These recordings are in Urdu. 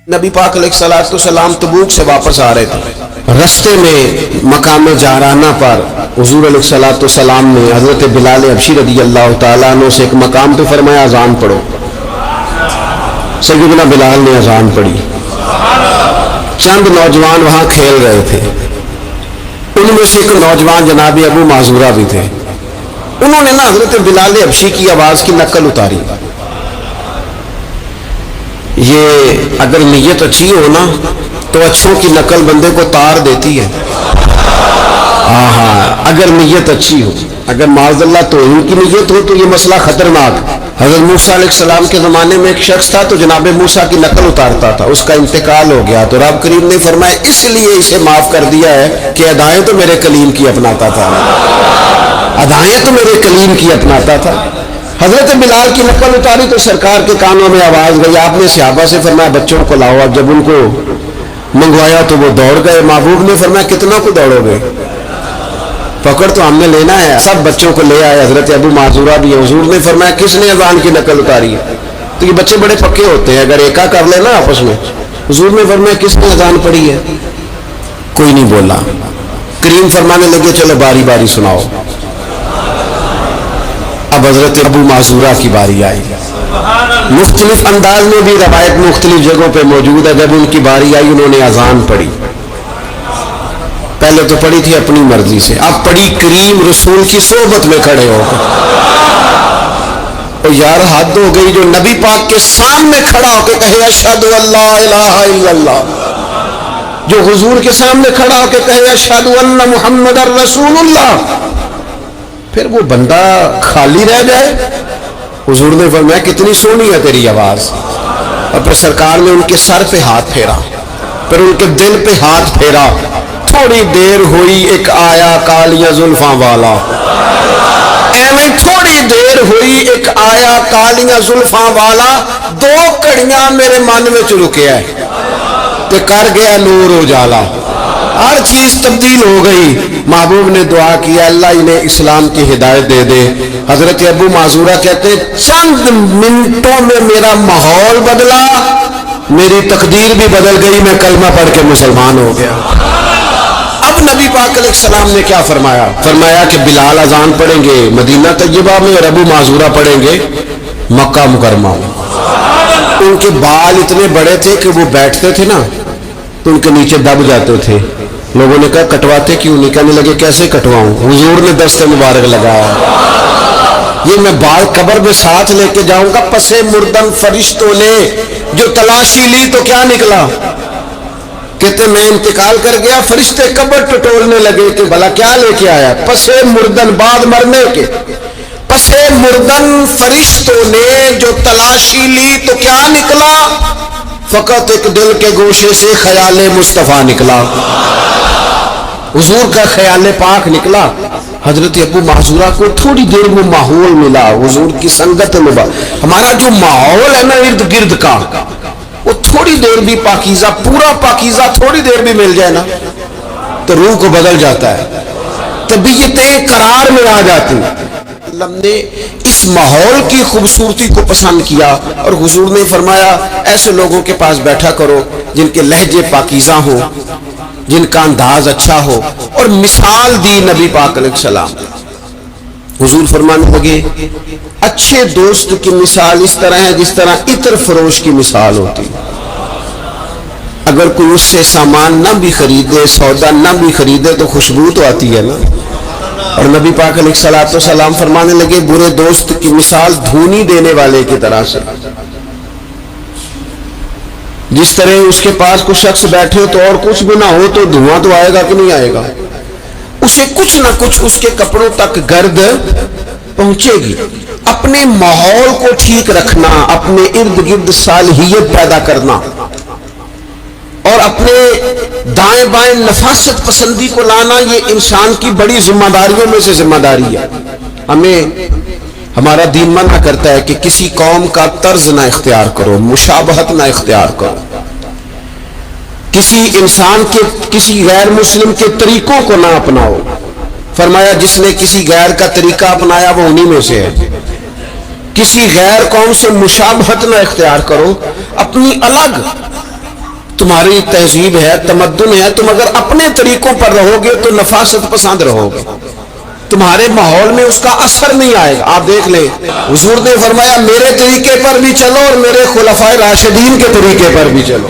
نبی پاک علیہ السلام تبوک سے واپس آ رہے تھے، رستے میں مقام جارانہ پر حضور علیہ السلام نے حضرت بلال حبشی رضی اللہ تعالیٰ عنہ سے ایک مقام پہ فرمایا اذان پڑھو۔ سیدنا بلال نے اذان پڑھی۔ چند نوجوان وہاں کھیل رہے تھے، ان میں سے ایک نوجوان جناب ابو معذورہ بھی تھے۔ انہوں نے نا حضرت بلال حبشی کی آواز کی نقل اتاری۔ یہ اگر نیت اچھی ہو نا تو اچھوں کی نقل بندے کو تار دیتی ہے۔ اگر نیت اچھی ہو، اگر معاذ اللہ توہین کی نیت ہو تو یہ مسئلہ خطرناک۔ حضرت موسیٰ علیہ السلام کے زمانے میں ایک شخص تھا تو جناب موسیٰ کی نقل اتارتا تھا، اس کا انتقال ہو گیا تو رب کریم نے فرمایا اس لیے اسے معاف کر دیا ہے کہ ادائیں تو میرے کلیم کی اپناتا تھا، ادائیں تو میرے کلیم کی اپناتا تھا۔ حضرت بلال کی نقل اتاری تو سرکار کے کانوں میں آواز گئی۔ آپ نے صحابہ سے فرمایا بچوں کو لاؤ۔ اب جب ان کو منگوایا تو وہ دوڑ گئے۔ محبوب نے فرمایا کتنا کو دوڑو گے، پکڑ تو ہم نے لینا ہے۔ سب بچوں کو لے آئے، حضرت ابو معذورہ بھی ہے۔ حضور نے فرمایا کس نے اذان کی نقل اتاری ہے؟ تو یہ بچے بڑے پکے ہوتے ہیں، اگر ایکا کر لے نا آپس میں۔ حضور نے فرمایا کس نے اذان پڑھی ہے؟ کوئی نہیں بولا۔ کریم فرمانے لگے چلو باری باری سناؤ۔ اب حضرت ابو معذورہ کی باری آئی۔ مختلف انداز میں بھی روایت مختلف جگہوں پہ موجود ہے۔ جب ان کی باری آئی انہوں نے اذان پڑھی۔ پہلے تو پڑھی تھی اپنی مرضی سے، اب پڑھی کریم رسول کی صحبت میں کھڑے ہو کر۔ یار حد ہو گئی، جو نبی پاک کے سامنے کھڑا ہو کے کہے اشہد ان لا الہ الا اللہ، جو حضور کے سامنے کھڑا ہو کے کہے اشہد ان محمد رسول اللہ، پھر وہ بندہ خالی رہ جائے۔ حضور نے فرمایا کتنی سونی ہے تیری آواز۔ اور پھر سرکار نے ان کے سر پہ ہاتھ پھیرا، پھر ان کے دل پہ ہاتھ پھیرا۔ تھوڑی دیر ہوئی ایک آیا کالیاں زلفاں والا، ایویں تھوڑی دیر ہوئی ایک آیا کالیاں زلفاں والا، دو کڑیاں میرے من میں رکیا ہے تے کر گیا نور اجالا۔ ہر چیز تبدیل ہو گئی۔ محبوب نے دعا کیا اللہ انہیں اسلام کی ہدایت دے دے۔ حضرت ابو معذورہ کہتے چند منٹوں میں میرا ماحول بدلا، میری تقدیر بھی بدل گئی، میں کلمہ پڑھ کے مسلمان ہو گیا۔ اب نبی پاک علیہ السلام نے کیا فرمایا؟ فرمایا کہ بلال اذان پڑھیں گے مدینہ طیبہ میں اور ابو معذورہ پڑھیں گے مکہ مکرمہ میں۔ ان کے بال اتنے بڑے تھے کہ وہ بیٹھتے تھے نا تو ان کے نیچے دب جاتے تھے۔ لوگوں نے کہا کٹواتے کیوں نہیں؟ کہنے لگے کیسے کٹواؤں؟ حضور نے دست مبارک لگایا، یہ میں بال قبر میں ساتھ لے کے جاؤں گا۔ پسے مردن فرشتوں نے جو تلاشی لی تو کیا نکلا؟ کہتے میں انتقال کر گیا، فرشتے قبر ٹٹولنے لگے کہ بھلا کیا لے کے آیا؟ پسے مردن، بعد مرنے کے پسے مردن فرشتوں نے جو تلاشی لی تو کیا نکلا؟ فقط ایک دل کے گوشے سے خیال مصطفیٰ نکلا، حضور کا خیال پاک نکلا۔ حضرت ابو معذورہ کو تھوڑی دیر میں ماحول ملا، حضور کی سنگت میں۔ ہمارا جو ماحول ہے نا ارد گرد کا، وہ تھوڑی دیر بھی پاکیزہ، پورا پاکیزہ تھوڑی دیر بھی مل جائے نا تو روح کو بدل جاتا ہے، طبیعتیں قرار میں آ جاتی۔ اللہ نے اس ماحول کی خوبصورتی کو پسند کیا اور حضور نے فرمایا ایسے لوگوں کے پاس بیٹھا کرو جن کے لہجے پاکیزہ ہو، جن کا انداز اچھا ہو۔ اور مثال دی نبی پاک علیہ السلام۔ حضور فرمانے لگے اچھے دوست کی مثال اس طرح ہے جس طرح عطر فروش کی مثال ہوتی۔ اگر کوئی اس سے سامان نہ بھی خریدے، سودا نہ بھی خریدے تو خوشبو تو آتی ہے نا۔ اور نبی پاک علیہ السلام فرمانے لگے برے دوست کی مثال دھونی دینے والے کی طرح سے، جس طرح اس کے پاس کوئی شخص بیٹھے تو اور کچھ بھی نہ ہو تو دھواں تو آئے گا کہ نہیں آئے گا، اسے کچھ نہ کچھ اس کے کپڑوں تک گرد پہنچے گی۔ اپنے ماحول کو ٹھیک رکھنا، اپنے ارد گرد صالحیت پیدا کرنا اور اپنے دائیں بائیں نفاست پسندی کو لانا، یہ انسان کی بڑی ذمہ داریوں میں سے ذمہ داری ہے۔ ہمیں ہمارا دین منع کرتا ہے کہ کسی قوم کا طرز نہ اختیار کرو، مشابہت نہ اختیار کرو، کسی انسان کے، کسی غیر مسلم کے طریقوں کو نہ اپناؤ۔ فرمایا جس نے کسی غیر کا طریقہ اپنایا وہ انہی میں سے ہے۔ کسی غیر قوم سے مشابہت نہ اختیار کرو، اپنی الگ تمہاری تہذیب ہے، تمدن ہے، تم اگر اپنے طریقوں پر رہو گے تو نفاست پسند رہو گے، تمہارے ماحول میں اس کا اثر نہیں آئے گا۔ آپ دیکھ لیں حضور نے فرمایا میرے طریقے پر بھی چلو اور میرے خلفائے راشدین کے طریقے پر بھی چلو۔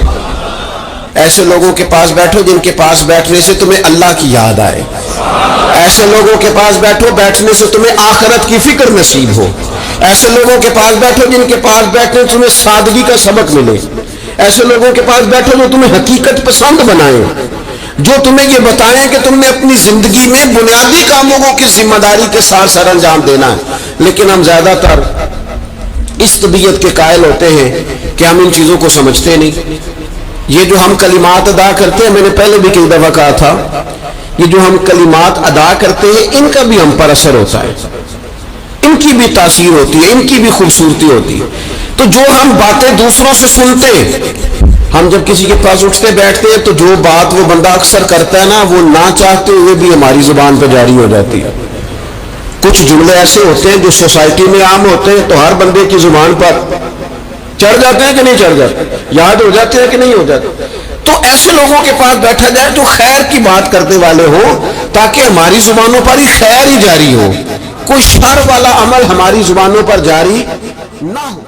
ایسے لوگوں کے پاس بیٹھو جن کے پاس بیٹھنے سے تمہیں اللہ کی یاد آئے، ایسے لوگوں کے پاس بیٹھو بیٹھنے سے تمہیں آخرت کی فکر نصیب ہو، ایسے لوگوں کے پاس بیٹھو جن کے پاس بیٹھنے سے تمہیں سادگی کا سبق ملے، ایسے لوگوں کے پاس بیٹھو جو تمہیں حقیقت پسند بنائیں، جو تمہیں یہ بتائیں کہ تم نے اپنی زندگی میں بنیادی کاموں کو کس ذمہ داری کے ساتھ سر انجام دینا ہے۔ لیکن ہم زیادہ تر اس طبیعت کے قائل ہوتے ہیں کہ ہم ان چیزوں کو سمجھتے نہیں۔ یہ جو ہم کلمات ادا کرتے ہیں، میں نے پہلے بھی کئی دفعہ کہا تھا، یہ جو ہم کلمات ادا کرتے ہیں ان کا بھی ہم پر اثر ہوتا ہے، ان کی بھی تاثیر ہوتی ہے، ان کی بھی خوبصورتی ہوتی ہے۔ تو جو ہم باتیں دوسروں سے سنتے ہیں، ہم جب کسی کے پاس اٹھتے بیٹھتے ہیں تو جو بات وہ بندہ اکثر کرتا ہے نا، وہ نہ چاہتے ہوئے بھی ہماری زبان پہ جاری ہو جاتی ہے۔ کچھ جملے ایسے ہوتے ہیں جو سوسائٹی میں عام ہوتے ہیں تو ہر بندے کی زبان پر چڑھ جاتے ہیں کہ نہیں چڑھ جاتے، یاد ہو جاتے ہیں کہ نہیں ہو جاتے۔ تو ایسے لوگوں کے پاس بیٹھا جائے جو خیر کی بات کرنے والے ہوں، تاکہ ہماری زبانوں پر ہی خیر ہی جاری ہو، کوئی شر والا عمل ہماری زبانوں پر جاری نہ ہو۔